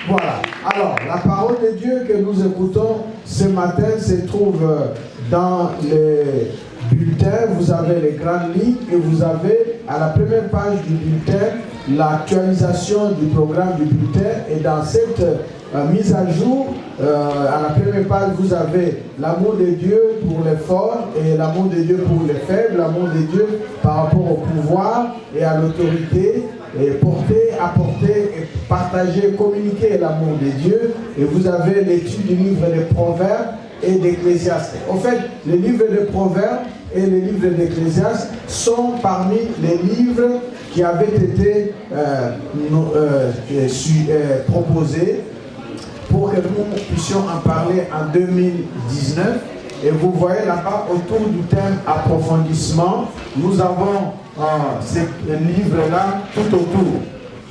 Voilà. Alors, la parole de Dieu que nous écoutons ce matin se trouve dans les bulletins. Vous avez les grandes lignes et vous avez à la première page du bulletin l'actualisation du programme du bulletin. Et dans cette mise à jour, à la première page, vous avez l'amour de Dieu pour les forts et l'amour de Dieu pour les faibles, l'amour de Dieu par rapport au pouvoir et à l'autorité. Et porter, apporter, et partager, communiquer l'amour de Dieu. Et vous avez l'étude du livre des Proverbes et d'Ecclésiaste. En fait, les livres des Proverbes et les livres d'Ecclésiaste sont parmi les livres qui avaient été proposés pour que nous puissions en parler en 2019. Et vous voyez là-bas, autour du thème approfondissement, nous avons ces livres-là tout autour.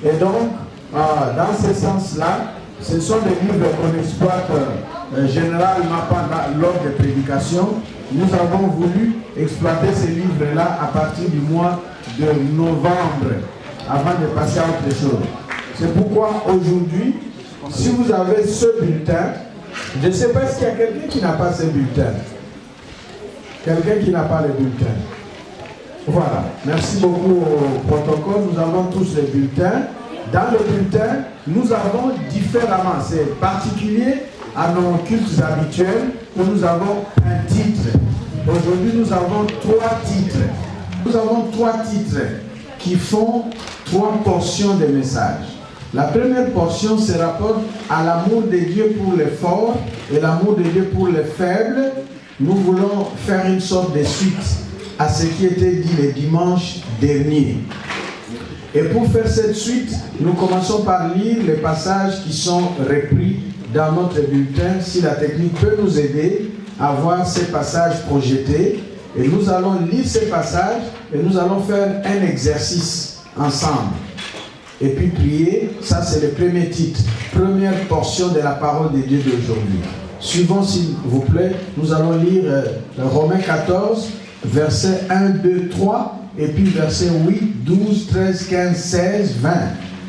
Et donc, dans ce sens-là, ce sont des livres qu'on exploite généralement lors des prédications. Nous avons voulu exploiter ces livres-là à partir du mois de novembre, avant de passer à autre chose. C'est pourquoi aujourd'hui, si vous avez ce bulletin, je ne sais pas s'il y a quelqu'un qui n'a pas ce bulletin. Quelqu'un qui n'a pas le bulletin. Voilà. Merci beaucoup au protocole. Nous avons tous les bulletins. Dans le bulletin, nous avons différemment, c'est particulier à nos cultes habituels, que nous avons un titre. Aujourd'hui, nous avons 3 titres. Nous avons 3 titres qui font 3 portions de messages. La première portion se rapporte à l'amour de Dieu pour les forts et l'amour de Dieu pour les faibles. Nous voulons faire une sorte de suite à ce qui était dit le dimanche dernier. Et pour faire cette suite, nous commençons par lire les passages qui sont repris dans notre bulletin. Si la technique peut nous aider à voir ces passages projetés. Et nous allons lire ces passages et nous allons faire un exercice ensemble. Et puis prier, ça c'est le premier titre, première portion de la parole de Dieu d'aujourd'hui. Suivons s'il vous plaît, nous allons lire Romains 14, versets 1, 2, 3, et puis versets 8, 12, 13, 15, 16, 20,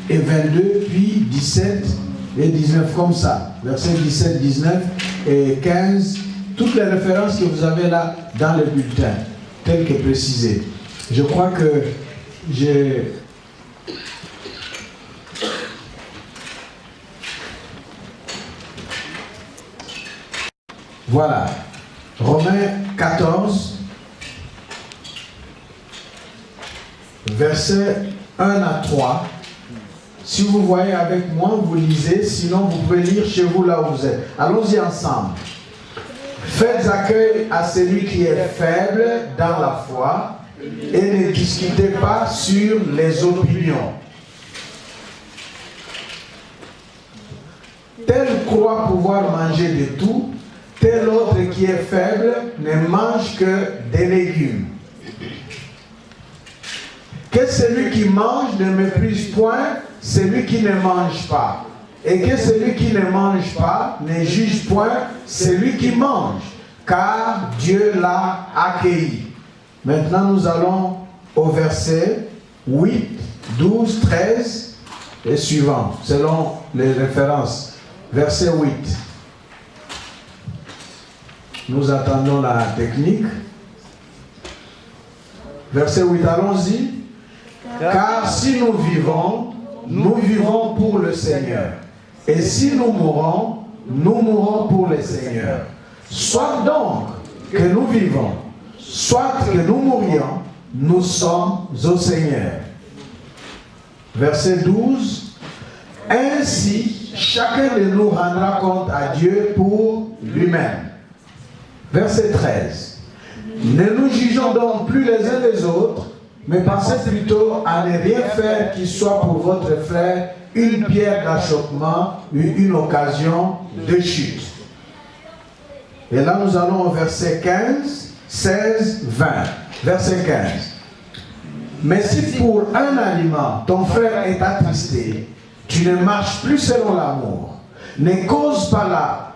et 22, puis 17 et 19, comme ça. Versets 17, 19 et 15, toutes les références que vous avez là dans le bulletin, telles que précisées. Je crois que j'ai... Voilà, Romains 14, versets 1 à 3. Si vous voyez avec moi, vous lisez, sinon vous pouvez lire chez vous là où vous êtes. Allons-y ensemble. Faites accueil à celui qui est faible dans la foi et ne discutez pas sur les opinions. Tel croit pouvoir manger de tout, tel autre qui est faible ne mange que des légumes. Que celui qui mange ne méprise point celui qui ne mange pas. Et que celui qui ne mange pas ne juge point celui qui mange, car Dieu l'a accueilli. Maintenant nous allons au verset 8, 12, 13 et suivant, selon les références. Verset 8. Nous attendons la technique. Verset 8, allons-y. Car si nous vivons pour le Seigneur. Et si nous mourrons pour le Seigneur. Soit donc que nous vivons, soit que nous mourions, nous sommes au Seigneur. Verset 12. Ainsi, chacun de nous rendra compte à Dieu pour lui-même. Verset 13. Ne nous jugeons donc plus les uns les autres, mais pensez plutôt à ne rien faire qui soit pour votre frère une pierre d'achoppement ou une occasion de chute. Et là nous allons au verset 15, 16, 20. Verset 15. Mais si pour un aliment ton frère est attristé, tu ne marches plus selon l'amour. Ne cause pas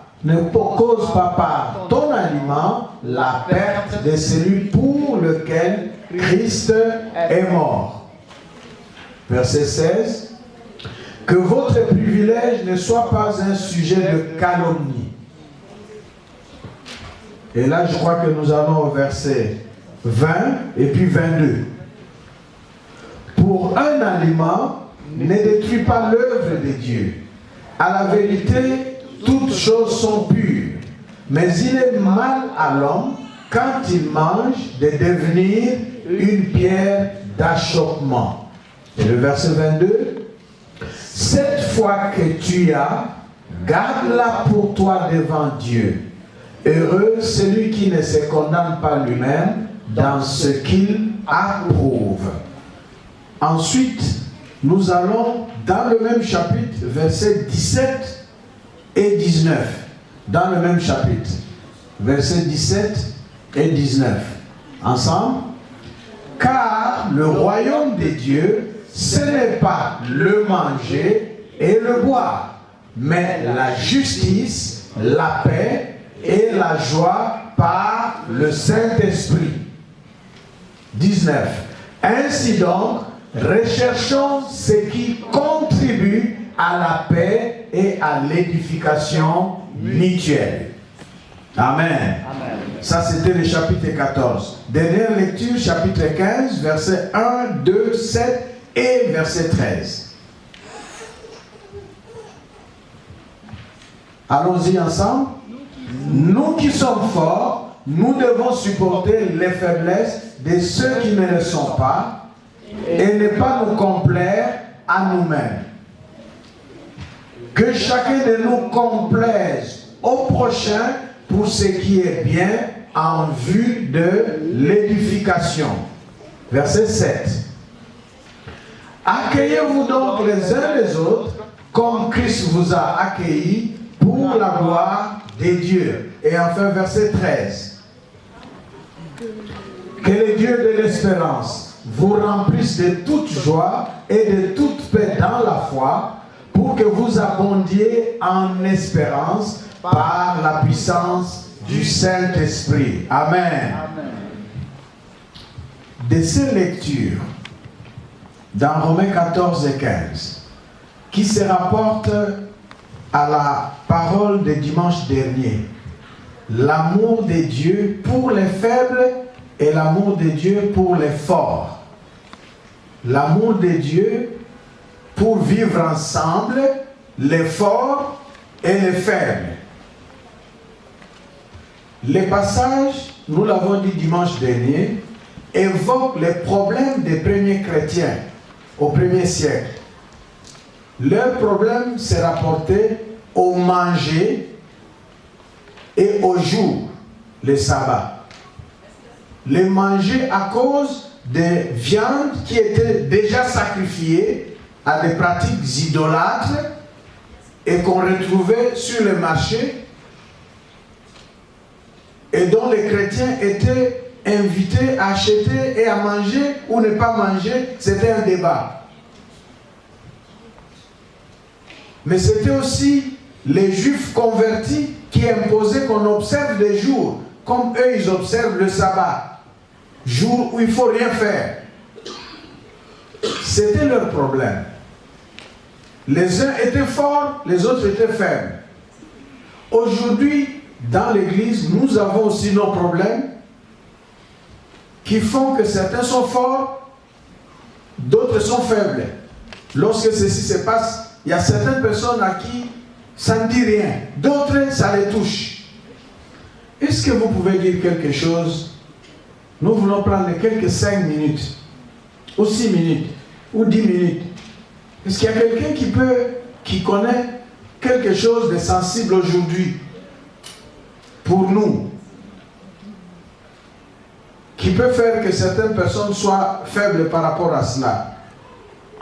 par ton aliment la perte de celui pour lequel Christ est mort. Verset 16. Que votre privilège ne soit pas un sujet de calomnie. Et là, je crois que nous allons au verset 20 et puis 22. Pour un aliment, ne détruis pas l'œuvre de Dieu. À la vérité, toutes choses sont pures. Mais il est mal à l'homme, quand il mange, de devenir une pierre d'achoppement. Et le verset 22. Cette foi que tu as, garde-la pour toi devant Dieu. Heureux celui qui ne se condamne pas lui-même dans ce qu'il approuve. Ensuite, nous allons dans le même chapitre, versets 17 et 19. Dans le même chapitre, versets 17 et 19. Ensemble. Car le royaume de Dieu, ce n'est pas le manger et le boire, mais la justice, la paix et la joie par le Saint-Esprit. 19. Ainsi donc, recherchons ce qui contribue à la paix et à l'édification mutuelle. Amen. Amen. Ça, c'était le chapitre 14. Dernière lecture, chapitre 15, versets 1, 2, 7 et verset 13. Allons-y ensemble. Nous qui sommes forts, nous devons supporter les faiblesses de ceux qui ne le sont pas et ne pas nous complaire à nous-mêmes. Que chacun de nous complaise au prochain pour ce qui est bien en vue de l'édification. Verset 7. Accueillez-vous donc les uns les autres comme Christ vous a accueillis pour la gloire de Dieu. Et enfin, verset 13. Que le Dieu de l'espérance vous remplisse de toute joie et de toute paix dans la foi, pour que vous abondiez en espérance par la puissance du Saint-Esprit. Amen. Amen. De ces lectures, dans Romains 14 et 15, qui se rapportent à la parole de dimanche dernier, l'amour de Dieu pour les faibles et l'amour de Dieu pour les forts. L'amour de Dieu pour vivre ensemble, les forts et les faibles. Les passages, nous l'avons dit dimanche dernier, évoquent les problèmes des premiers chrétiens au 1er siècle. Leur problème s'est rapporté au manger et au jour, le sabbat. Les manger à cause des viandes qui étaient déjà sacrifiées à des pratiques idolâtres et qu'on retrouvait sur le marché et dont les chrétiens étaient invités à acheter et à manger ou ne pas manger, c'était un débat. Mais c'était aussi les juifs convertis qui imposaient qu'on observe des jours, comme eux ils observent le sabbat, jour où il ne faut rien faire. C'était leur problème. Les uns étaient forts, les autres étaient faibles. Aujourd'hui, dans l'Église, nous avons aussi nos problèmes qui font que certains sont forts, d'autres sont faibles. Lorsque ceci se passe, il y a certaines personnes à qui ça ne dit rien, d'autres ça les touche. Est-ce que vous pouvez dire quelque chose? Nous voulons prendre quelques 5 minutes, ou 6 minutes, ou 10 minutes. Est-ce qu'il y a quelqu'un qui connaît quelque chose de sensible aujourd'hui pour nous, qui peut faire que certaines personnes soient faibles par rapport à cela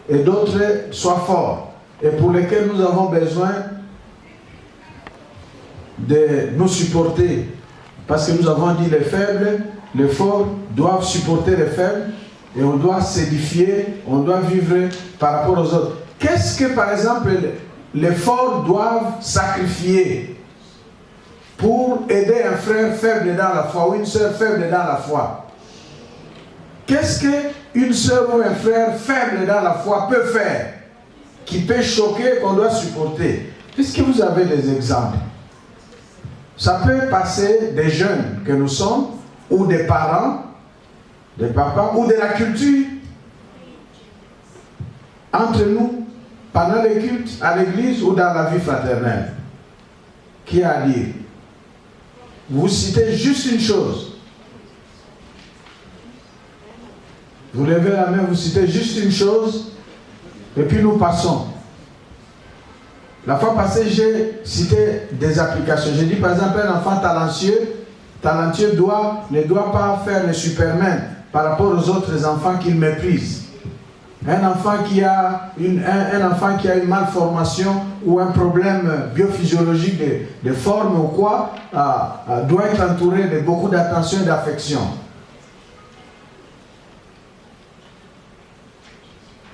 et d'autres soient forts et pour lesquels nous avons besoin de nous supporter, parce que nous avons dit les faibles, les forts doivent supporter les faibles et on doit s'édifier, on doit vivre par rapport aux autres. Qu'est-ce que par exemple les forts doivent sacrifier pour aider un frère faible dans la foi ou une sœur faible dans la foi? Qu'est-ce qu'une sœur ou un frère faible dans la foi peut faire? qui peut choquer, qu'on doit supporter. Puisque vous avez des exemples. Ça peut passer des jeunes que nous sommes, ou des parents, des papas, ou de la culture. Entre nous, pendant les cultes, à l'église ou dans la vie fraternelle. Qui a à dire? Vous citez juste une chose. Vous levez la main, vous citez juste une chose, et puis nous passons. La fois passée, j'ai cité des applications. J'ai dit par exemple, un enfant talentueux ne doit pas faire le Superman par rapport aux autres enfants qu'il méprise. Un enfant qui a une malformation ou un problème biophysiologique de forme ou quoi, doit être entouré de beaucoup d'attention et d'affection.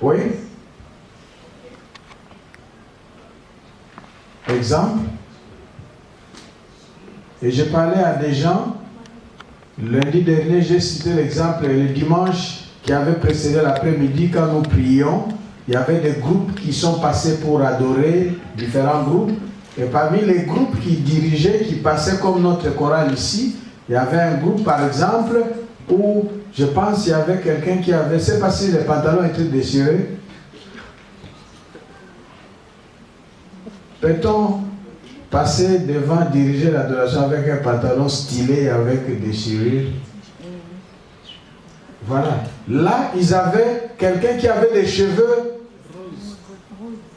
Oui? Exemple. Et j'ai parlé à des gens, lundi dernier, j'ai cité l'exemple, le dimanche qui avait précédé l'après-midi, quand nous prions, il y avait des groupes qui sont passés pour adorer, différents groupes. Et parmi les groupes qui dirigeaient, qui passaient comme notre chorale ici, il y avait un groupe, par exemple, où je pense qu'il y avait quelqu'un qui avait, c'est parce que les pantalons étaient déchirés. Peut-on passer devant, diriger l'adoration avec un pantalon stylé, avec des déchirures? Voilà. Là, ils avaient quelqu'un qui avait des cheveux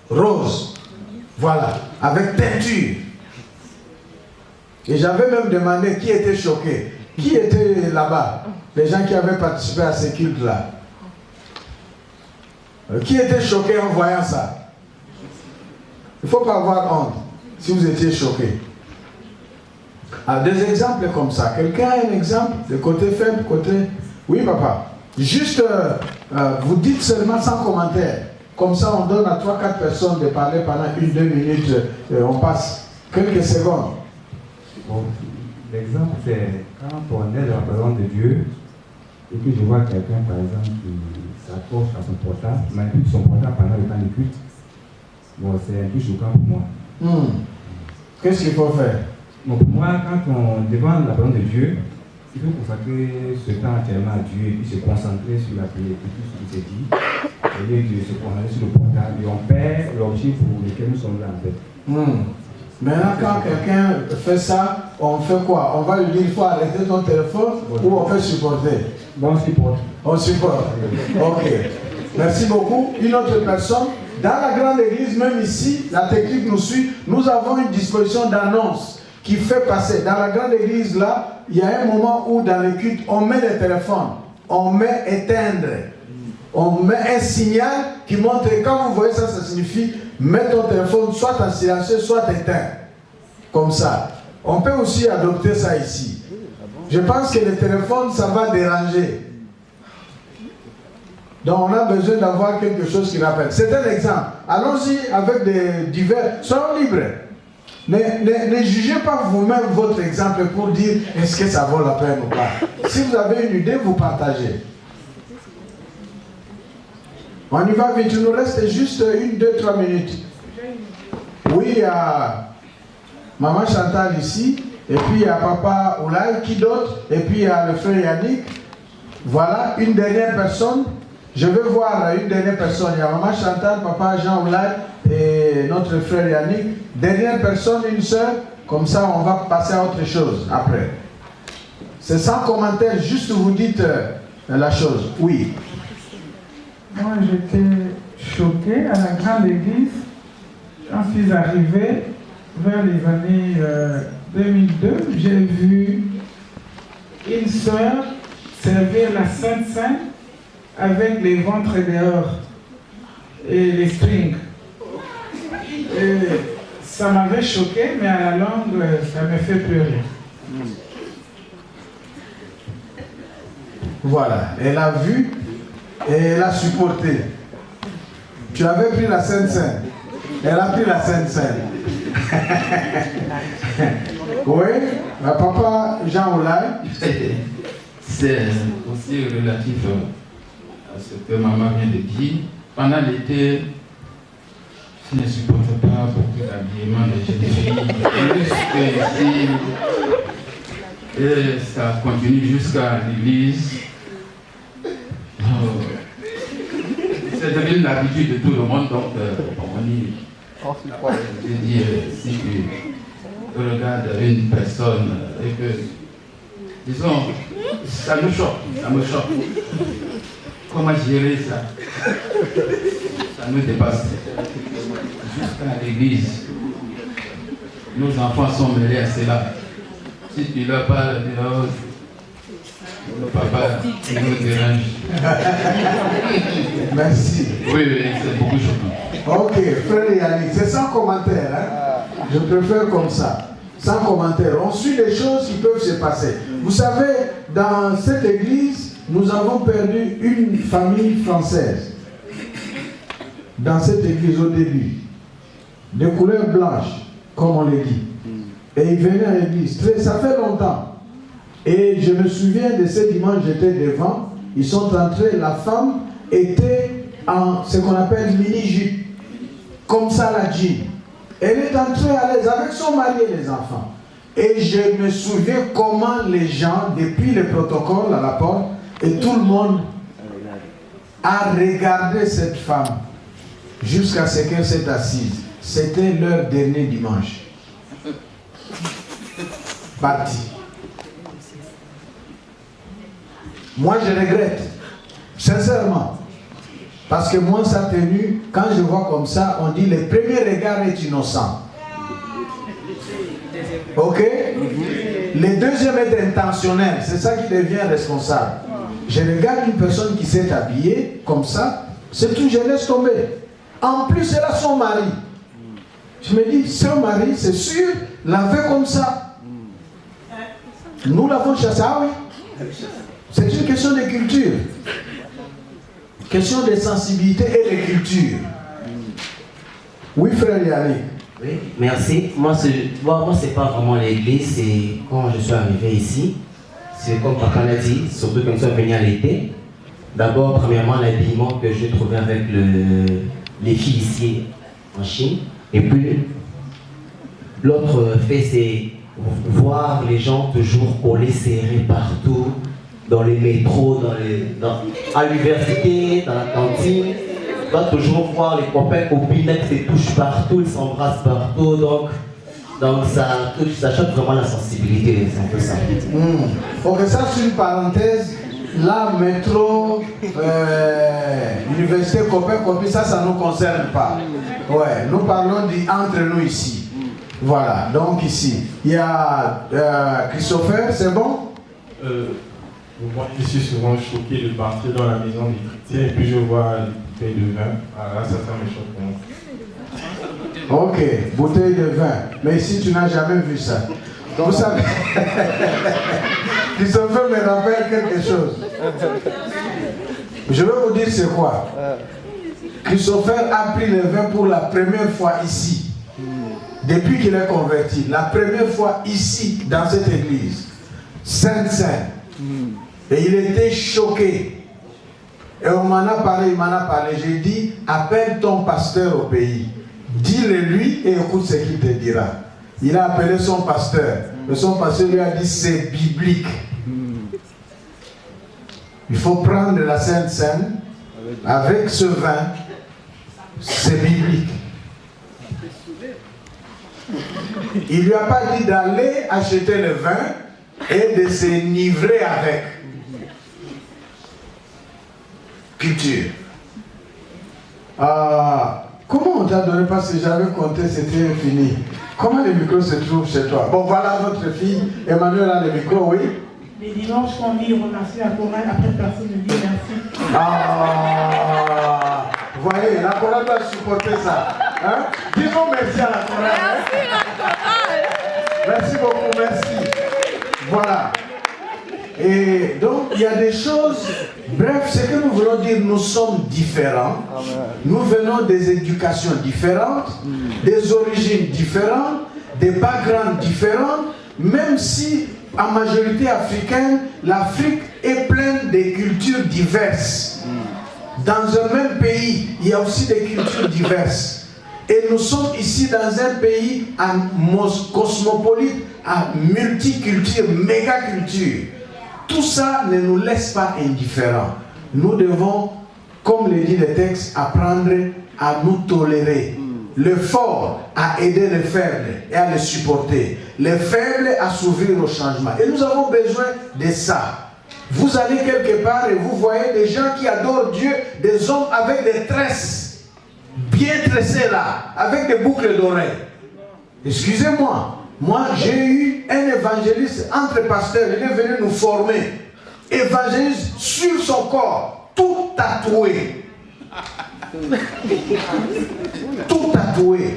roses. Voilà. Avec teinture. Et j'avais même demandé qui était choqué. Qui était là-bas? Les gens qui avaient participé à ces cultes-là. Qui était choqué en voyant ça? Il ne faut pas avoir honte si vous étiez choqué. Alors, des exemples comme ça. Quelqu'un a un exemple de côté faible, côté... Oui, papa. Juste, vous dites seulement sans commentaire. Comme ça, on donne à 3-4 personnes de parler pendant 1-2 minutes. On passe quelques secondes. Bon, l'exemple, c'est quand on est dans la présence de Dieu et que je vois quelqu'un, par exemple, qui s'accroche à son portable, manipule son portable pendant le temps de culte. Bon, c'est un peu choquant pour moi. Qu'est-ce qu'il faut faire? Bon, pour moi, quand on devant la présence de Dieu, il faut consacrer ce temps entièrement à Dieu et puis se concentrer sur la prière, tout ce qui s'est dit, au lieu de se concentrer sur le portable. Et on perd l'objet pour lequel nous sommes là en fait. Maintenant, quand quelqu'un fait ça, on fait quoi? On va lui dire il faut arrêter ton téléphone ou on fait supporter? Bon, on supporte. On supporte. Ok. Merci beaucoup. Une autre personne. Dans la grande église, même ici, la technique nous suit, nous avons une disposition d'annonce qui fait passer. Dans la grande église, là, il y a un moment où dans les cultes, on met les téléphones, on met éteindre, on met un signal qui montre, quand vous voyez ça, ça signifie mettre ton téléphone soit en silencieux, soit éteint. Comme ça. On peut aussi adopter ça ici. Je pense que le téléphone, ça va déranger. Donc on a besoin d'avoir quelque chose qui rappelle. C'est un exemple. Allons-y avec des divers. Soyons libres. Ne jugez pas vous-même votre exemple pour dire est-ce que ça vaut la peine ou pas. Si vous avez une idée, vous partagez. On y va vite. Il nous reste juste 1, 2, 3 minutes. Oui, il y a Maman Chantal ici. Et puis il y a Papa Oulay. Qui d'autre? Et puis il y a le frère Yannick. Voilà, une dernière personne. Je veux voir une dernière personne. Il y a Maman Chantal, Papa Jean Oulay et notre frère Yannick. Dernière personne, une seule. Comme ça, on va passer à autre chose après. C'est sans commentaire, juste vous dites la chose. Oui. Moi, j'étais choqué à la grande église. J'en suis arrivé vers les années 2002. J'ai vu une sœur servir la Sainte Seine avec les ventres dehors et les strings. Et ça m'avait choqué, mais à la longue, ça me fait pleurer. Voilà, elle a vu et elle a supporté. Tu avais pris la Sainte Seine. Elle a pris la Sainte Seine. Oui, Papa Jean Oulay. C'est aussi relatif à ce que maman vient de dire. Pendant l'été, Je ne supporte pas beaucoup d'habillement des jeunes filles. Et ça continue jusqu'à l'église. C'est devenu l'habitude de tout le monde, donc on dit, je dis, si tu regardes une personne et que, disons, ça me choque. Comment gérer ça? Ça nous dépasse. Jusqu'à l'église, nos enfants sont mêlés à cela. Si tu leur parles de le papa, il nous dérange. Merci. Oui, c'est beaucoup choquant. Ok, frère Yannick, c'est sans commentaire. Hein? Je préfère comme ça. Sans commentaire. On suit les choses qui peuvent se passer. Vous savez, dans cette église, nous avons perdu une famille française. Dans cette église au début. De couleur blanche, comme on le dit. Et ils venaient à l'église. Ça fait longtemps. Et je me souviens de ce dimanche, j'étais devant. Ils sont entrés, la femme était en ce qu'on appelle mini-jupe. Comme ça, la jean. Elle est entrée à l'aise avec son mari et les enfants. Et je me souviens comment les gens, depuis le protocole à la porte, et tout le monde a regardé cette femme jusqu'à ce qu'elle s'est assise. C'était leur dernier dimanche. Parti. Moi, je regrette, sincèrement. Parce que moi, sa tenue, quand je vois comme ça, on dit le premier regard est innocent. Ok? Le deuxième est intentionnel. C'est ça qui devient responsable. Je regarde une personne qui s'est habillée comme ça, c'est tout, je laisse tomber. En plus, elle a son mari. Je me dis, son mari, c'est sûr, l'a fait comme ça. Nous l'avons chassé, ah oui. C'est une question de culture. Question de sensibilité et de culture. Oui, frère Yannick. Oui, merci. Moi, c'est pas vraiment l'église, c'est quand je suis arrivé ici. C'est comme papa l'a dit, surtout quand nous sommes venus à l'été. D'abord, premièrement, l'habillement que j'ai trouvé avec les filles ici en Chine. Et puis, l'autre fait, c'est voir les gens toujours collés serrés partout, dans les métros, à l'université, dans la cantine. On va toujours voir les copains, copines qui se touchent partout, ils s'embrassent partout. Donc ça choque vraiment la sensibilité, c'est un peu ça. Ok, ça c'est une parenthèse. Là, métro, université, copains, copines, ça ne nous concerne pas. Ouais, nous parlons entre nous ici. Voilà, donc ici, il y a Christopher, c'est bon? Moi, je suis souvent choqué de partir dans la maison des chrétiens et puis je vois les bouteilles de vin. Alors là, ça me choque vraiment. Ok, bouteille de vin. Mais ici, tu n'as jamais vu ça. Vous savez, Christopher me rappelle quelque chose. Je vais vous dire c'est quoi. Christopher a pris le vin pour la première fois ici. Depuis qu'il est converti. La première fois ici, dans cette église. Sainte-Sainte. Et il était choqué. Et on m'en a parlé, J'ai dit, appelle ton pasteur au pays. Dis-le lui et écoute ce qu'il te dira. Il a appelé son pasteur. Et son pasteur lui a dit, c'est biblique. Il faut prendre la Sainte Seine avec ce vin. C'est biblique. Il ne lui a pas dit d'aller acheter le vin et de se nivrer avec. Culture. Comment on t'a donné? Parce que j'avais compté, c'était fini. Comment le micro se trouve chez toi? Bon, voilà votre fille. Emmanuel a le micro, oui. Les dimanches, on dit remercier la chorale, après personne ne dit merci. Vous voyez, la chorale doit supporter ça. Hein? Disons merci à la chorale. Merci la chorale. Merci beaucoup, merci. Voilà. Et donc, il y a des choses, bref, ce que nous voulons dire, nous sommes différents. Amen. Nous venons des éducations différentes, des origines différentes, des backgrounds différents, même si, en majorité africaine, l'Afrique est pleine de cultures diverses. Dans un même pays, il y a aussi des cultures diverses. Et nous sommes ici dans un pays cosmopolite, à multiculture, méga-culture. Tout ça ne nous laisse pas indifférents. Nous devons, comme le dit le texte, apprendre à nous tolérer. Le fort à aider les faibles et à les supporter. Les faibles à s'ouvrir au changement. Et nous avons besoin de ça. Vous allez quelque part et vous voyez des gens qui adorent Dieu, des hommes avec des tresses, bien tressés là, avec des boucles d'oreilles. Excusez-moi, moi j'ai eu un évangéliste entre pasteurs, il est venu nous former. Évangéliste sur son corps, tout tatoué. Tout tatoué.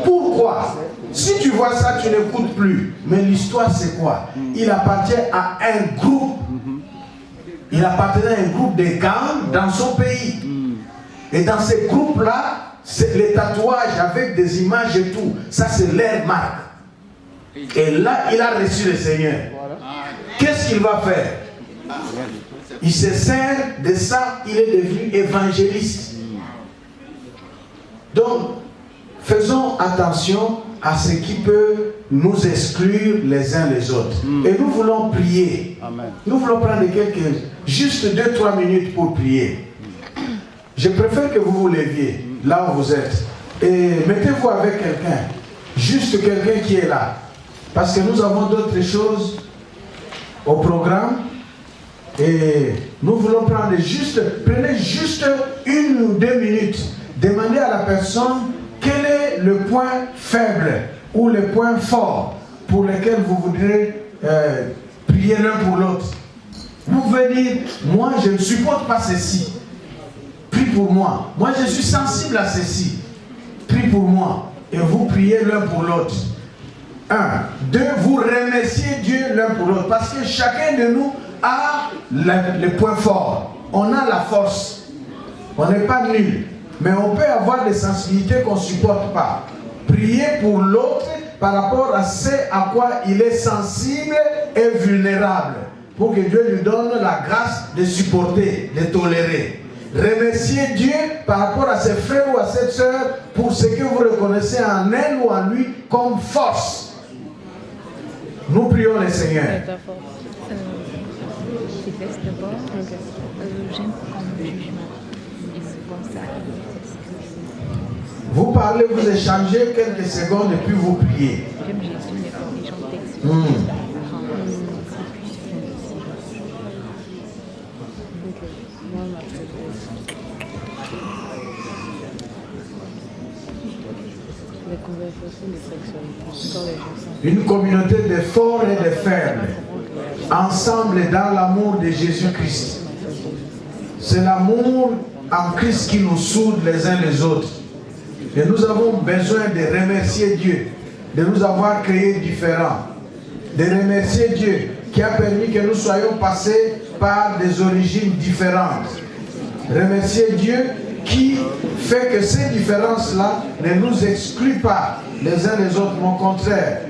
Pourquoi? Si tu vois ça, tu n'écoutes plus. Mais l'histoire, c'est quoi? Il appartient à un groupe. Il appartenait à un groupe de gangs dans son pays. Et dans ces groupes-là, c'est les tatouages avec des images et tout. Ça, c'est leur marque. Et là, il a reçu le Seigneur. Qu'est-ce qu'il va faire? Il se sert de ça, il est devenu évangéliste. Donc, faisons attention à ce qui peut nous exclure les uns les autres. Et nous voulons prier. Amen. Nous voulons prendre juste 2-3 minutes pour prier. Je préfère que vous vous leviez là où vous êtes. Et mettez-vous avec quelqu'un. Juste quelqu'un qui est là. Parce que nous avons d'autres choses au programme. Et nous voulons prendre prenez juste 1 ou 2 minutes. Demandez à la personne quel est le point faible ou le point fort pour lequel vous voudrez prier l'un pour l'autre. Vous pouvez dire, moi je ne supporte pas ceci. Prie pour moi. Moi je suis sensible à ceci. Prie pour moi. Et vous priez l'un pour l'autre. 1. 2. Vous remerciez Dieu l'un pour l'autre. Parce que chacun de nous a le point fort. On a la force. On n'est pas nul. Mais on peut avoir des sensibilités qu'on ne supporte pas. Priez pour l'autre par rapport à ce à quoi il est sensible et vulnérable. Pour que Dieu lui donne la grâce de supporter, de tolérer. Remerciez Dieu par rapport à ses frères ou à ses sœurs pour ce que vous reconnaissez en elle ou en lui comme force. Nous prions le Seigneur. Vous parlez, vous échangez quelques secondes et puis vous priez. Une communauté de forts et de faibles, ensemble dans l'amour de Jésus-Christ. C'est l'amour en Christ qui nous soude les uns les autres. Et nous avons besoin de remercier Dieu, de nous avoir créés différents, de remercier Dieu qui a permis que nous soyons passés par des origines différentes. Remercier Dieu qui fait que ces différences-là ne nous excluent pas les uns les autres, mais au contraire,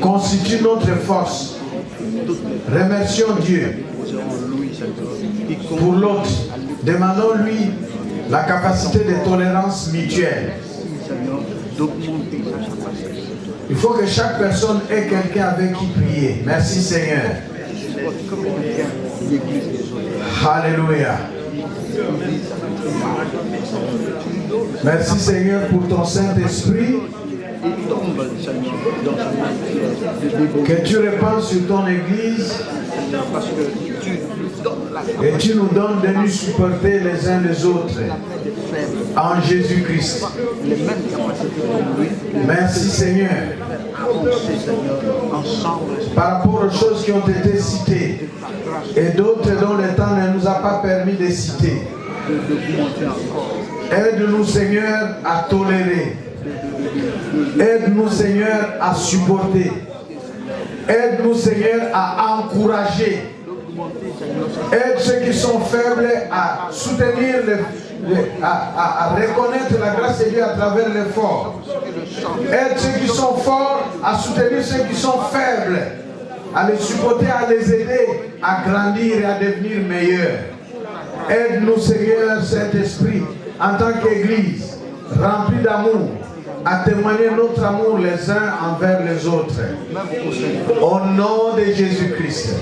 constituent notre force. Remercions Dieu pour l'autre. Demandons-lui la capacité de tolérance mutuelle. Il faut que chaque personne ait quelqu'un avec qui prier. Merci Seigneur. Alléluia. Merci Seigneur pour ton Saint-Esprit que tu répands sur ton Église et tu nous donnes de nous supporter les uns les autres en Jésus-Christ. Merci Seigneur. Par rapport aux choses qui ont été citées et d'autres dont le temps ne nous a pas permis de citer, aide-nous Seigneur à tolérer. Aide-nous Seigneur à supporter. Aide-nous Seigneur à encourager. Aide ceux qui sont faibles à soutenir, à reconnaître la grâce de Dieu à travers l'effort. Aide ceux qui sont forts à soutenir ceux qui sont faibles, à les supporter, à les aider à grandir et à devenir meilleurs. Aide-nous Seigneur Saint-Esprit en tant qu'Église, remplie d'amour, à témoigner notre amour les uns envers les autres. Au nom de Jésus-Christ.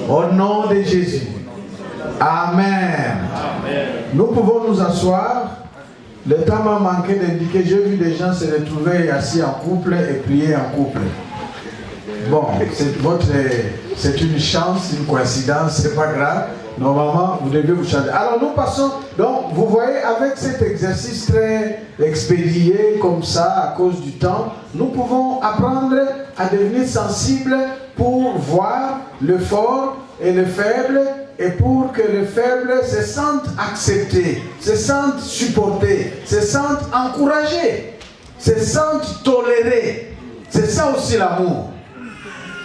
Au nom de Jésus. Amen. Nous pouvons nous asseoir. Le temps m'a manqué d'indiquer, j'ai vu des gens se retrouver assis en couple et prier en couple. Bon, c'est une chance, une coïncidence, c'est pas grave. Normalement, vous devez vous changer. Alors nous passons, donc vous voyez, avec cet exercice très expédié comme ça, à cause du temps, nous pouvons apprendre à devenir sensibles pour voir le fort et le faible, et pour que les faibles se sentent acceptés, se sentent supportés, se sentent encouragés, se sentent tolérés. C'est ça aussi l'amour.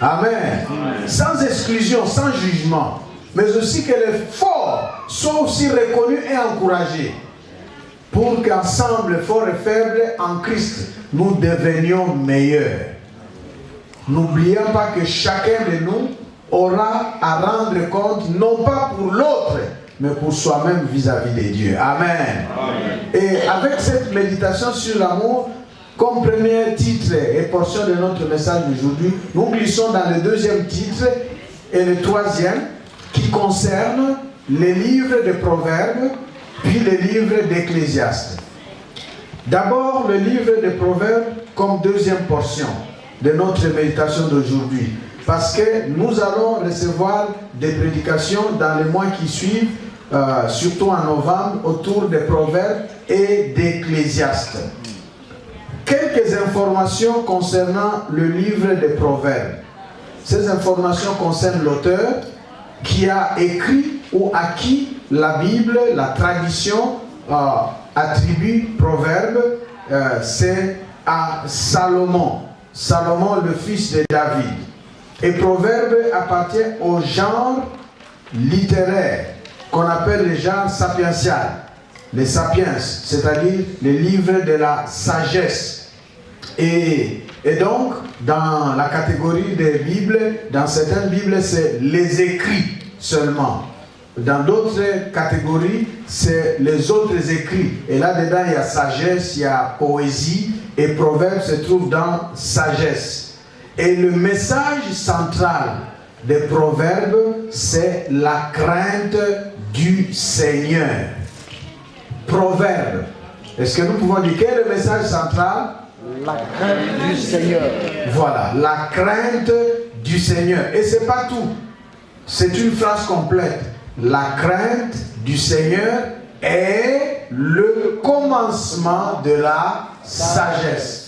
Amen. Sans exclusion, sans jugement. Mais aussi que les forts soient aussi reconnus et encouragés. Pour qu'ensemble, forts et faibles, en Christ, nous devenions meilleurs. N'oublions pas que chacun de nous aura à rendre compte, non pas pour l'autre, mais pour soi-même vis-à-vis de Dieu. Amen. Et avec cette méditation sur l'amour, comme premier titre et portion de notre message d'aujourd'hui, nous glissons dans le deuxième titre et le troisième, qui concerne les livres de Proverbes, puis les livres d'Ecclésiaste. D'abord, le livre de Proverbes comme deuxième portion de notre méditation d'aujourd'hui. Parce que nous allons recevoir des prédications dans les mois qui suivent, surtout en novembre, autour des Proverbes et d'Ecclésiaste. Quelques informations concernant le livre des Proverbes. Ces informations concernent l'auteur qui a écrit ou à qui la Bible, la tradition attribue Proverbes, c'est à Salomon. Salomon, le fils de David. Et Proverbe appartient au genre littéraire qu'on appelle le genre sapiential, les sapiens, c'est-à-dire les livres de la sagesse. Et donc, dans la catégorie des Bibles, dans certaines Bibles, c'est les écrits seulement. Dans d'autres catégories, c'est les autres écrits. Et là-dedans, il y a sagesse, il y a poésie, et Proverbe se trouve dans sagesse. Et le message central des Proverbes, c'est la crainte du Seigneur. Proverbe. Est-ce que nous pouvons dire quel est le message central? La crainte du Seigneur. Voilà, la crainte du Seigneur. Et ce n'est pas tout. C'est une phrase complète. La crainte du Seigneur est le commencement de la sagesse.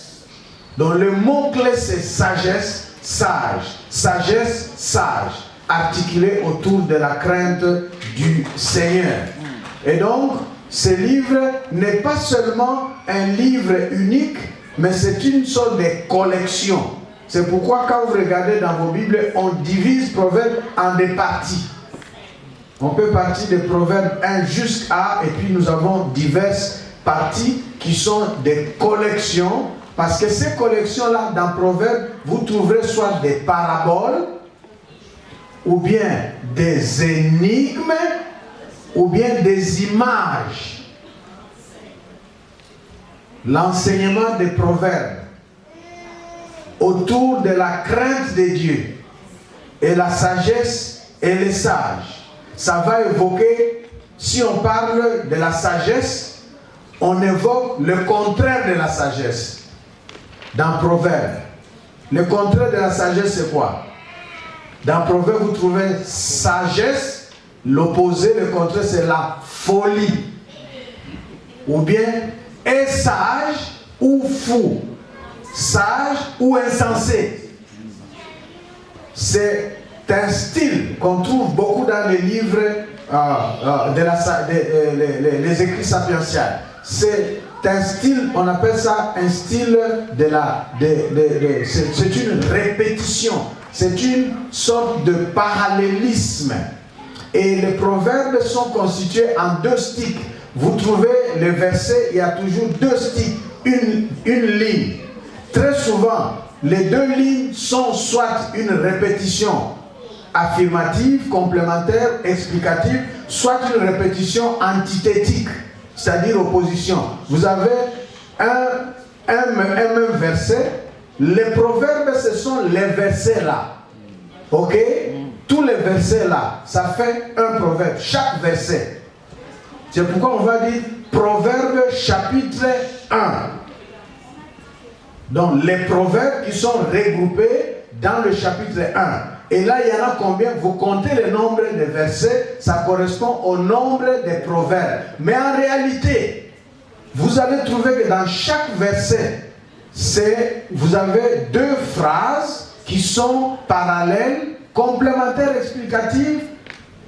Donc le mot-clé c'est sagesse, sage. Sagesse, sage. Articulé autour de la crainte du Seigneur. Et donc, ce livre n'est pas seulement un livre unique, mais c'est une sorte de collection. C'est pourquoi quand vous regardez dans vos Bibles, on divise Proverbes en des parties. On peut partir de Proverbes 1 jusqu'à, et puis nous avons diverses parties qui sont des collections, parce que ces collections-là, dans Proverbes, vous trouverez soit des paraboles, ou bien des énigmes, ou bien des images. L'enseignement des Proverbes autour de la crainte de Dieu et la sagesse et les sages. Ça va évoquer, si on parle de la sagesse, on évoque le contraire de la sagesse. Dans Proverbes, le contraire de la sagesse c'est quoi? Dans Proverbes vous trouvez sagesse, l'opposé, le contraire c'est la folie. Ou bien est sage ou fou, sage ou insensé. C'est un style qu'on trouve beaucoup dans les livres les écrits sapientiels. C'est un style, on appelle ça un style c'est une répétition, c'est une sorte de parallélisme. Et les proverbes sont constitués en deux sticks. Vous trouvez le verset, il y a toujours deux sticks, une ligne. Très souvent, les deux lignes sont soit une répétition affirmative, complémentaire, explicative, soit une répétition antithétique. c'est-à-dire opposition. Vous avez un même verset. Les proverbes, ce sont les versets là. Ok? Tous les versets là, ça fait un proverbe. Chaque verset. C'est pourquoi on va dire Proverbe chapitre 1. Donc les proverbes qui sont regroupés dans le chapitre 1. Et là, il y en a combien? Vous comptez le nombre de versets, ça correspond au nombre des proverbes. Mais en réalité, vous allez trouver que dans chaque verset, vous avez deux phrases qui sont parallèles, complémentaires explicatives,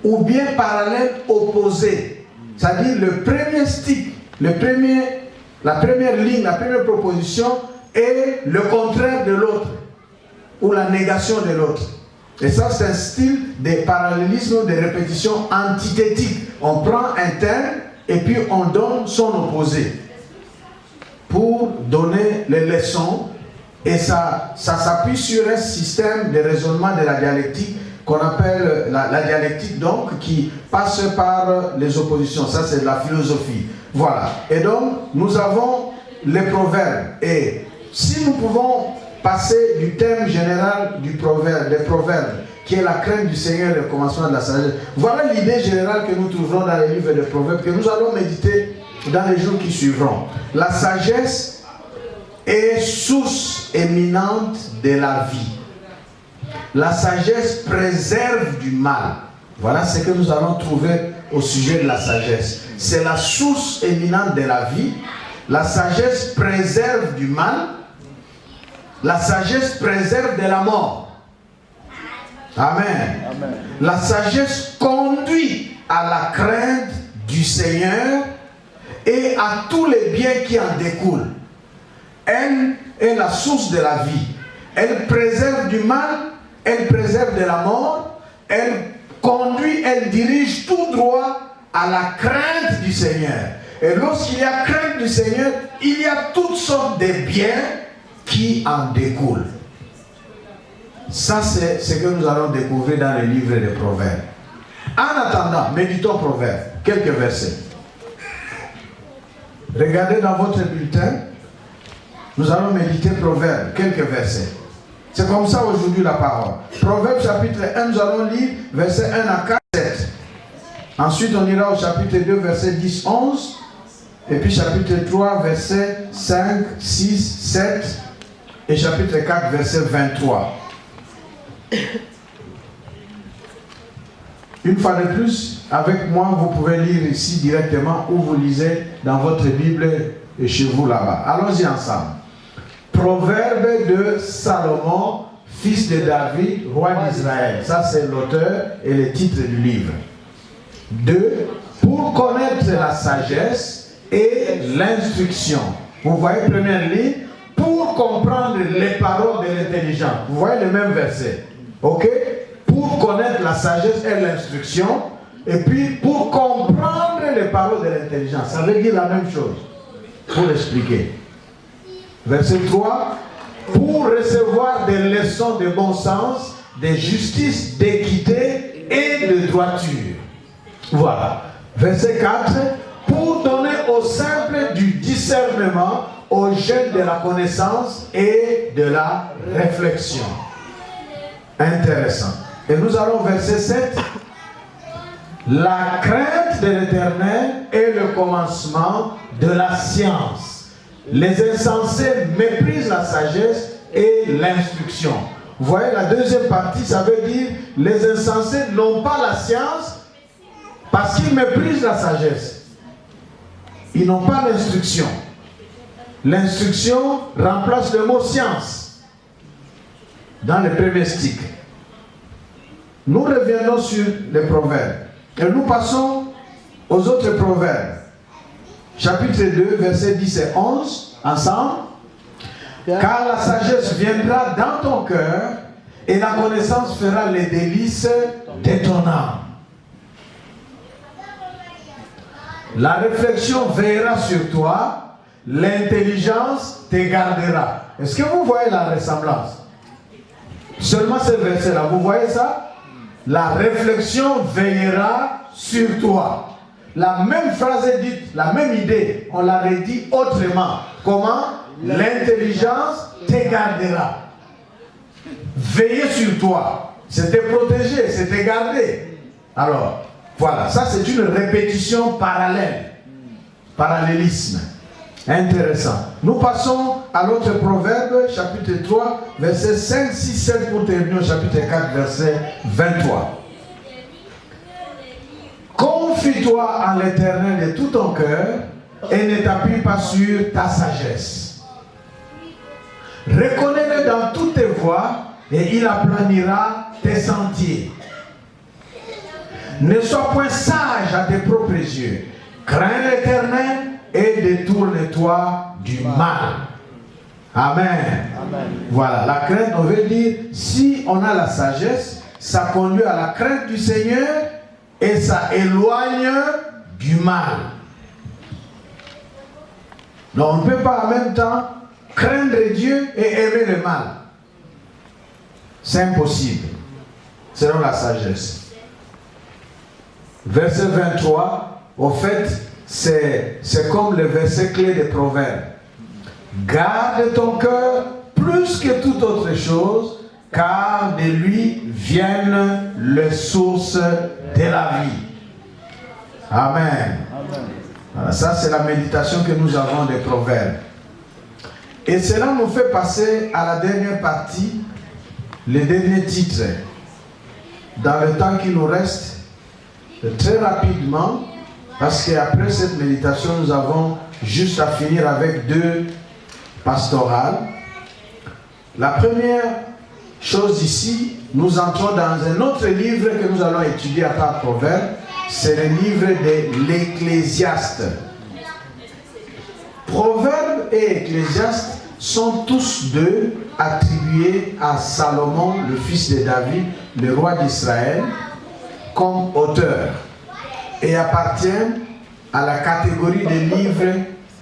ou bien parallèles opposées. C'est-à-dire le premier stick, la première ligne, la première proposition est le contraire de l'autre, ou la négation de l'autre. Et ça, c'est un style de parallélisme, de répétition antithétique. On prend un terme et puis on donne son opposé pour donner les leçons. Et ça s'appuie sur un système de raisonnement de la dialectique qu'on appelle la dialectique, donc, qui passe par les oppositions. Ça, c'est de la philosophie. Voilà. Et donc, nous avons les proverbes. Et si nous pouvons passer du thème général des proverbes, qui est la crainte du Seigneur et le commencement de la sagesse. Voilà l'idée générale que nous trouverons dans les livres des proverbes, que nous allons méditer dans les jours qui suivront. La sagesse est source éminente de la vie. La sagesse préserve du mal. Voilà ce que nous allons trouver au sujet de la sagesse. C'est la source éminente de la vie. La sagesse préserve du mal. La sagesse préserve de la mort. Amen. Amen. La sagesse conduit à la crainte du Seigneur et à tous les biens qui en découlent. Elle est la source de la vie. Elle préserve du mal, elle préserve de la mort, elle conduit, elle dirige tout droit à la crainte du Seigneur. Et lorsqu'il y a crainte du Seigneur, il y a toutes sortes de biens qui en découlent. Ça, c'est ce que nous allons découvrir dans le livre des Proverbes. En attendant, méditons Proverbes, quelques versets. Regardez dans votre bulletin, nous allons méditer Proverbes, quelques versets. C'est comme ça aujourd'hui la parole. Proverbes chapitre 1, nous allons lire versets 1 à 4, 7. Ensuite, on ira au chapitre 2, versets 10, 11. Et puis chapitre 3, versets 5, 6, 7. Et chapitre 4, verset 23. Une fois de plus, avec moi, vous pouvez lire ici directement ou vous lisez dans votre Bible et chez vous là-bas. Allons-y ensemble. Proverbe de Salomon, fils de David, roi d'Israël. Ça, c'est l'auteur et le titre du livre. 2. Pour connaître la sagesse et l'instruction. Vous voyez, première ligne. Pour comprendre les paroles de l'intelligence. Vous voyez le même verset. Ok? Pour connaître la sagesse et l'instruction. Et puis, pour comprendre les paroles de l'intelligence. Ça veut dire la même chose. Pour l'expliquer. Verset 3. Pour recevoir des leçons de bon sens, de justice, d'équité et de droiture. Voilà. Verset 4. Pour donner aux simples du discernement, aux jeunes de la connaissance et de la réflexion. Intéressant. Et nous allons verset 7. La crainte de l'Éternel est le commencement de la science. Les insensés méprisent la sagesse et l'instruction. Vous voyez, la deuxième partie, ça veut dire les insensés n'ont pas la science parce qu'ils méprisent la sagesse. Ils n'ont pas l'instruction. L'instruction remplace le mot science dans le premier stick. Nous reviendrons sur les proverbes et nous passons aux autres proverbes. Chapitre 2, versets 10 et 11, ensemble. Car la sagesse viendra dans ton cœur et la connaissance fera les délices de ton âme. La réflexion veillera sur toi. L'intelligence te gardera. Est-ce que vous voyez la ressemblance? Seulement ce verset-là, vous voyez ça? La réflexion veillera sur toi. la même phrase est dite, la même idée, on la redit autrement. Comment? L'intelligence te gardera. Veillez sur toi. C'était protégé, c'était gardé. Alors, voilà, ça c'est une répétition parallèle. Parallélisme. Intéressant. Nous passons à l'autre proverbe, chapitre 3, verset 5, 6, 7 pour terminer au chapitre 4, verset 23. Confie-toi en l'Éternel de tout ton cœur et ne t'appuie pas sur ta sagesse. Reconnais-le dans toutes tes voies et il aplanira tes sentiers. Ne sois point sage à tes propres yeux. Crains l'Éternel et détourne-toi du mal. Amen. Amen. Voilà, la crainte, on veut dire, si on a la sagesse, ça conduit à la crainte du Seigneur et ça éloigne du mal. Donc on ne peut pas en même temps craindre Dieu et aimer le mal. C'est impossible, selon la sagesse. Verset 23, au fait, c'est comme le verset clé des Proverbes. Garde ton cœur plus que toute autre chose, car de lui viennent les sources de la vie. Amen. Amen. Voilà, ça c'est la méditation que nous avons des Proverbes. Et cela nous fait passer à la dernière partie, le dernier titre. Dans le temps qui nous reste, très rapidement, parce qu'après cette méditation, nous avons juste à finir avec 2 pastorales. La première chose ici, nous entrons dans un autre livre que nous allons étudier à part Proverbes, c'est le livre de l'Ecclésiaste. Proverbes et Ecclésiaste sont tous deux attribués à Salomon, le fils de David, le roi d'Israël, comme auteur, et appartiennent à la catégorie des livres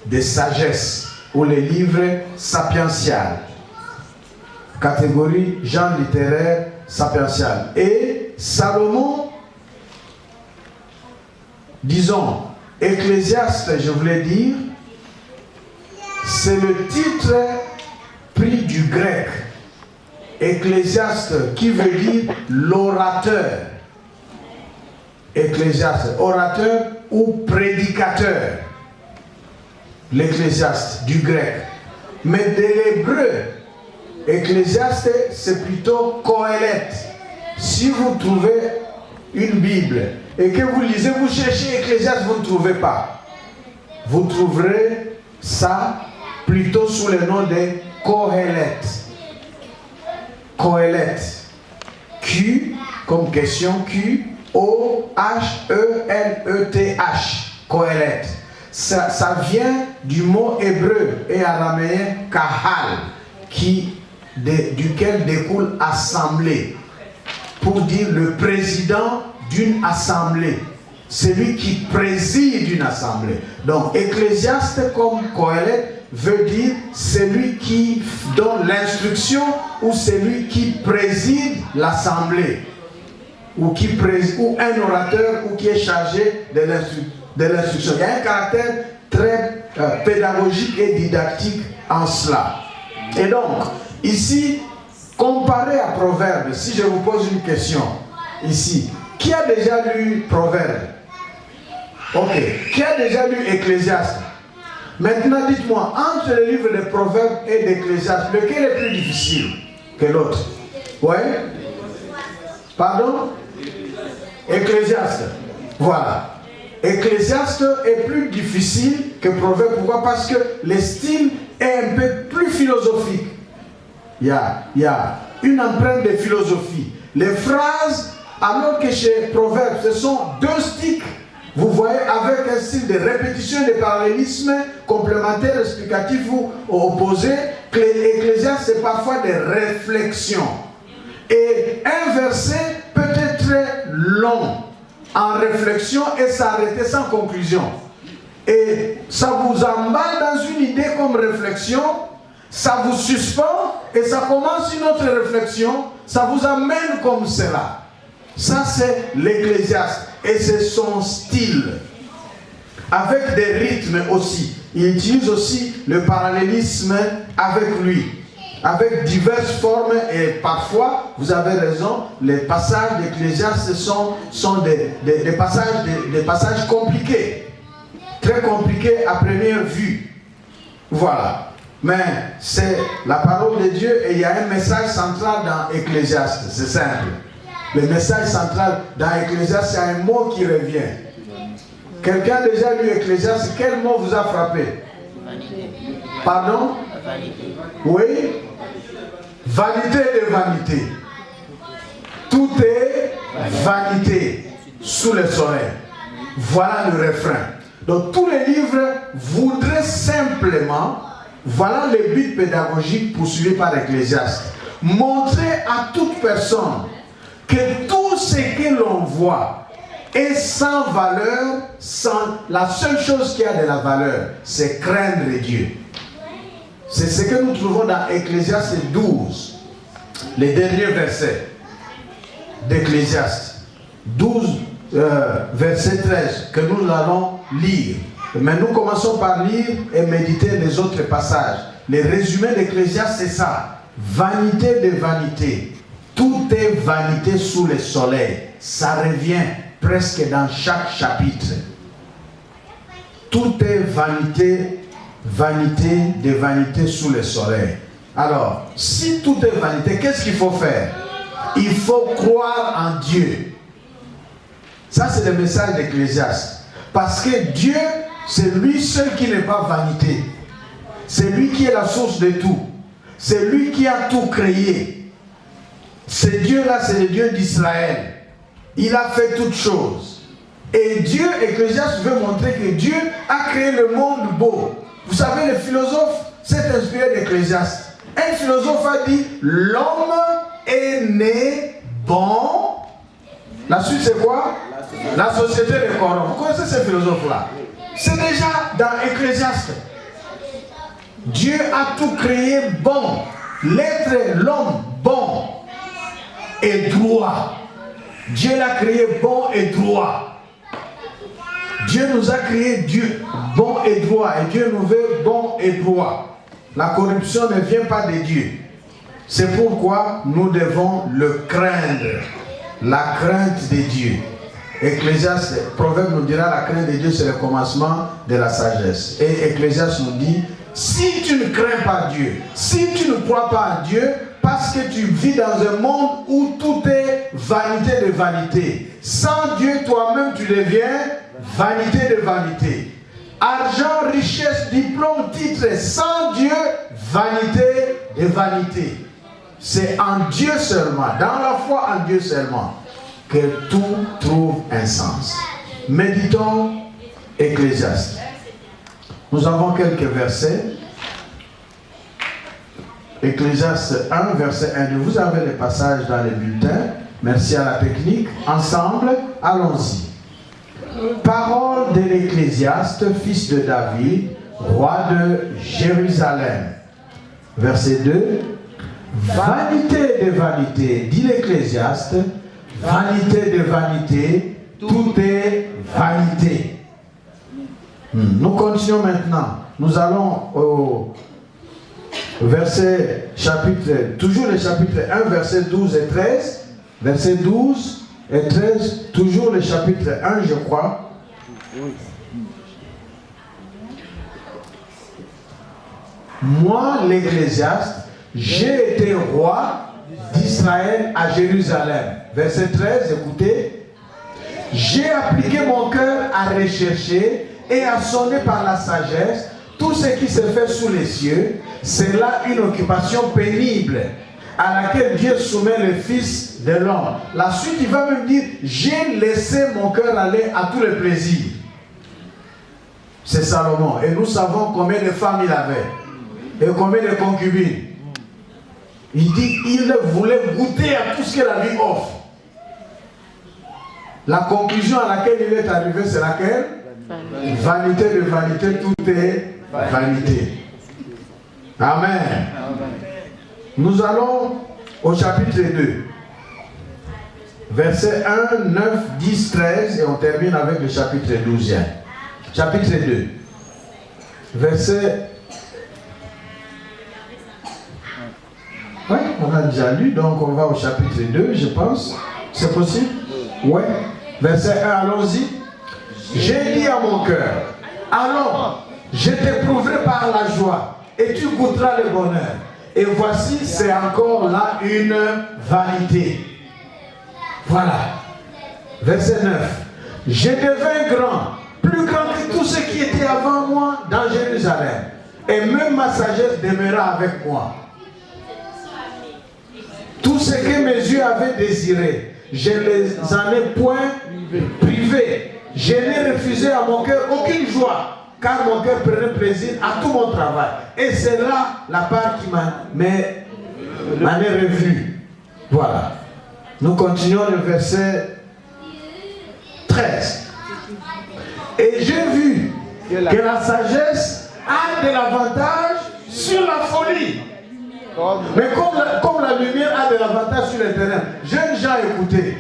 de sagesse ou les livres sapientials, catégorie genre littéraire sapiential. Et Salomon, disons, Ecclésiaste, je voulais dire, c'est le titre pris du grec, Ecclésiaste, qui veut dire l'orateur. Ecclésiaste, orateur ou prédicateur. L'Ecclésiaste, du grec. Mais de l'hébreu, Ecclésiaste, c'est plutôt Qohélet. Si vous trouvez une Bible et que vous lisez, vous cherchez Ecclésiaste, vous ne trouvez pas. Vous trouverez ça plutôt sous le nom de Qohélet. Qohélet. Q comme question, Q, O-H-E-L-E-T-H. Qohélet. Ça vient du mot hébreu et araméen kahal, duquel découle assemblée, pour dire le président d'une assemblée, celui qui préside une assemblée. Donc Ecclésiaste comme Qohélet veut dire celui qui donne l'instruction ou celui qui préside l'assemblée, ou un orateur ou qui est chargé de l'instruction. Il y a un caractère très pédagogique et didactique en cela. Et donc, ici, comparé à Proverbes, si je vous pose une question, ici, qui a déjà lu Proverbes? Ok. Qui a déjà lu Ecclésiaste? Maintenant, dites-moi, entre le livre de Proverbes et d'Ecclésiaste, lequel est plus difficile que l'autre? Oui? Pardon? Ecclésiaste. Voilà. Ecclésiaste est plus difficile que Proverbes. Pourquoi? Parce que le style est un peu plus philosophique. Il y a une empreinte de philosophie. Les phrases, alors que chez Proverbes, ce sont 2 sticks. Vous voyez, avec un style de répétition, de parallélisme complémentaire, explicatif ou opposé, que l'Ecclésiaste, c'est parfois des réflexions. Et un verset peut être long en réflexion et s'arrêter sans conclusion. Et ça vous emballe dans une idée comme réflexion, ça vous suspend et ça commence une autre réflexion, ça vous amène comme cela. Ça c'est l'Ecclésiaste et c'est son style. avec des rythmes aussi. Il utilise aussi le parallélisme avec lui, avec diverses formes, et parfois, vous avez raison, les passages d'Ecclésiaste sont des passages compliqués, très compliqués à première vue. Voilà. Mais c'est la parole de Dieu et il y a un message central dans Ecclésiaste, c'est simple. Le message central dans Ecclésiaste, c'est un mot qui revient. Quelqu'un a déjà lu Ecclésiaste, quel mot vous a frappé? Pardon? Oui? Vanité de vanité. Tout est vanité sous le soleil. Voilà le refrain. Donc tous les livres voudraient simplement, voilà le but pédagogique poursuivi par Ecclésiaste, montrer à toute personne que tout ce que l'on voit est sans valeur, la seule chose qui a de la valeur, c'est craindre Dieu. C'est ce que nous trouvons dans Ecclésiaste 12, les derniers versets d'Ecclésiaste. 12, verset 13, que nous allons lire. Mais nous commençons par lire et méditer les autres passages. Le résumé d'Ecclésiaste, c'est ça. Vanité de vanité. Tout est vanité sous le soleil. Ça revient presque dans chaque chapitre. Tout est vanité, vanité de vanité sous le soleil. Alors, si tout est vanité, qu'est-ce qu'il faut faire? Il faut croire en Dieu. Ça, c'est le message d'Ecclésiaste. Parce que Dieu, c'est lui seul qui n'est pas vanité. C'est lui qui est la source de tout. C'est lui qui a tout créé. Ce Dieu-là, c'est le Dieu d'Israël. Il a fait toutes choses. Et Dieu, Ecclésiaste veut montrer que Dieu a créé le monde beau. Vous savez, le philosophe s'est inspiré d'Ecclésiaste. Un philosophe a dit, l'homme est né bon. La suite, c'est quoi? La société des corrompus. Vous connaissez ce philosophe-là? C'est déjà dans Ecclésiaste. Dieu a tout créé bon. L'être, l'homme, bon et droit. Dieu l'a créé bon et droit. Dieu nous a créé Dieu bon et droit. Et Dieu nous veut bon et droit. La corruption ne vient pas de Dieu. C'est pourquoi nous devons le craindre. La crainte de Dieu. Ecclésiaste, Proverbe nous dira, la crainte de Dieu c'est le commencement de la sagesse. Et Ecclésiaste nous dit, si tu ne crains pas Dieu, si tu ne crois pas à Dieu, parce que tu vis dans un monde où tout est vanité de vanité. Sans Dieu, toi-même, tu deviens vanité de vanité. Argent, richesse, diplôme, titre, sans Dieu, vanité de vanité. C'est en Dieu seulement, dans la foi en Dieu seulement, que tout trouve un sens. Méditons Ecclésiaste. Nous avons quelques versets. Ecclésiaste 1, verset 1. Vous avez les passages dans les bulletins. Merci à la technique. Ensemble, allons-y. Parole de l'Ecclésiaste, fils de David, roi de Jérusalem. Verset 2. Vanité de vanité, dit l'Ecclésiaste, vanité de vanité, tout est vanité. Nous continuons maintenant. Nous allons au verset chapitre, toujours le chapitre 1, verset 12 et 13. Verset 12 et 13, toujours le chapitre 1, je crois. Moi, l'Ecclésiaste, j'ai été roi d'Israël à Jérusalem. Verset 13, écoutez. J'ai appliqué mon cœur à rechercher et à sonner par la sagesse tout ce qui se fait sous les cieux. C'est là une occupation pénible à laquelle Dieu soumet le Fils de l'homme. La suite, il va même dire, j'ai laissé mon cœur aller à tous les plaisirs. C'est Salomon. Et nous savons combien de femmes il avait. Et combien de concubines. Il dit, il voulait goûter à tout ce que la vie offre. La conclusion à laquelle il est arrivé, c'est laquelle? Vanité de vanité, tout est vanité. Amen. Nous allons au chapitre 2. Versets 1, 9, 10, 13 et on termine avec le chapitre 12. chapitre 2, verset... Oui, on a déjà lu, donc on va au chapitre 2, je pense. C'est possible? Oui. Verset 1, allons-y. J'ai dit à mon cœur, allons, je t'éprouverai par la joie, et tu goûteras le bonheur. Et voici, c'est encore là une vanité. Voilà. Verset 9. Je devins grand, plus grand que tous ceux qui étaient avant moi dans Jérusalem. Et même ma sagesse demeura avec moi. Tout ce que mes yeux avaient désiré, je ne les en ai point privés. Je n'ai refusé à mon cœur aucune joie, car mon cœur prenait plaisir à tout mon travail. Et c'est là la part qui m'en est revenue. Voilà. Nous continuons le verset 13. Et j'ai vu que la sagesse a de l'avantage sur la folie. Mais comme la lumière a de l'avantage sur le terrain, jeunes gens, écoutez.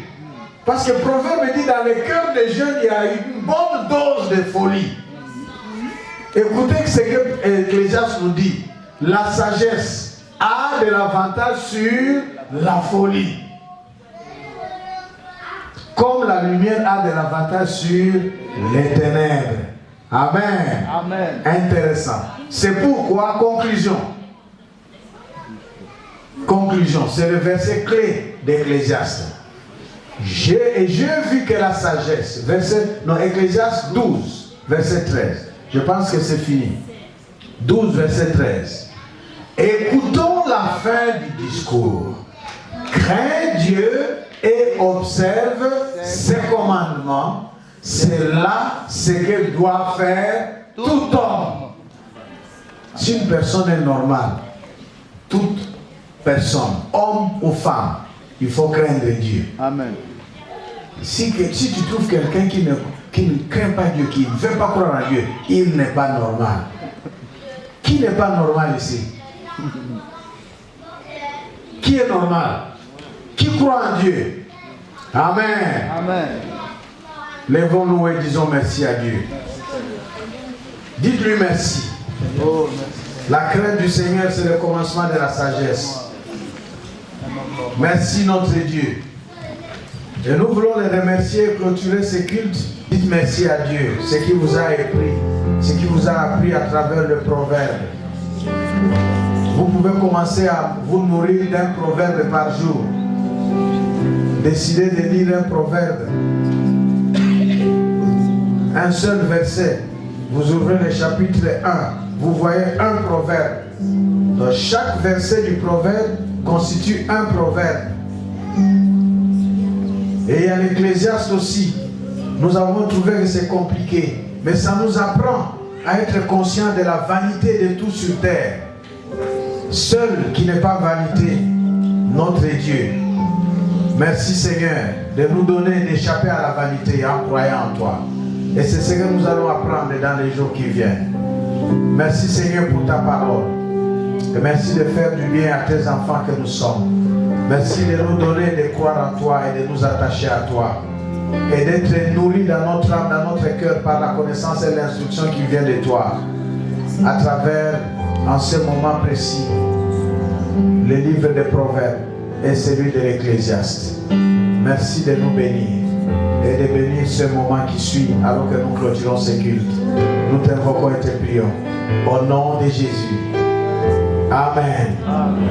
Parce que le proverbe dit dans le cœur des jeunes, il y a une bonne dose de folie. Écoutez ce que Ecclésiaste nous dit. La sagesse a de l'avantage sur la folie. Comme la lumière a de l'avantage sur les ténèbres. Amen. Amen. Intéressant. C'est pourquoi, conclusion, c'est le verset clé d'Ecclésiaste. J'ai vu que la sagesse, Ecclésiaste 12, verset 13. Je pense que c'est fini. 12, verset 13. Écoutons la fin du discours. Crains Dieu et observe ses commandements. C'est là ce que doit faire tout homme. Si une personne est normale, toute personne, homme ou femme, il faut craindre Dieu. Amen. Si tu trouves quelqu'un qui ne craint pas Dieu, qui ne veut pas croire en Dieu, il n'est pas normal. Qui n'est pas normal ici? Qui est normal? Qui croit en Dieu? Amen. Amen. Lèvons-nous et disons merci à Dieu. Dites-lui merci. Oh, merci. La crainte du Seigneur, c'est le commencement de la sagesse. Merci notre Dieu. Et nous voulons les remercier et clôturer ce culte. Dites merci à Dieu, ce qui vous a appris, ce qui vous a appris à travers le proverbe. Vous pouvez commencer à vous nourrir d'un proverbe par jour. Décidez de lire un proverbe. Un seul verset. Vous ouvrez le chapitre 1. Vous voyez un proverbe. Donc chaque verset du proverbe constitue un proverbe. Et il y a l'Ecclésiaste aussi. Nous avons trouvé que c'est compliqué. Mais ça nous apprend à être conscient de la vanité de tout sur terre. Seul qui n'est pas vanité, notre Dieu. Merci Seigneur de nous donner d'échapper à la vanité en croyant en toi. Et c'est ce que nous allons apprendre dans les jours qui viennent. Merci Seigneur pour ta parole. Et merci de faire du bien à tes enfants que nous sommes. Merci de nous donner de croire en toi et de nous attacher à toi. Et d'être nourris dans notre âme, dans notre cœur par la connaissance et l'instruction qui vient de toi. À travers, en ce moment précis, le livre des Proverbes et celui de l'Ecclésiaste. Merci de nous bénir et de bénir ce moment qui suit alors que nous clôturons ce culte. Nous t'invoquons et te prions. Au nom de Jésus. Amen. Amen.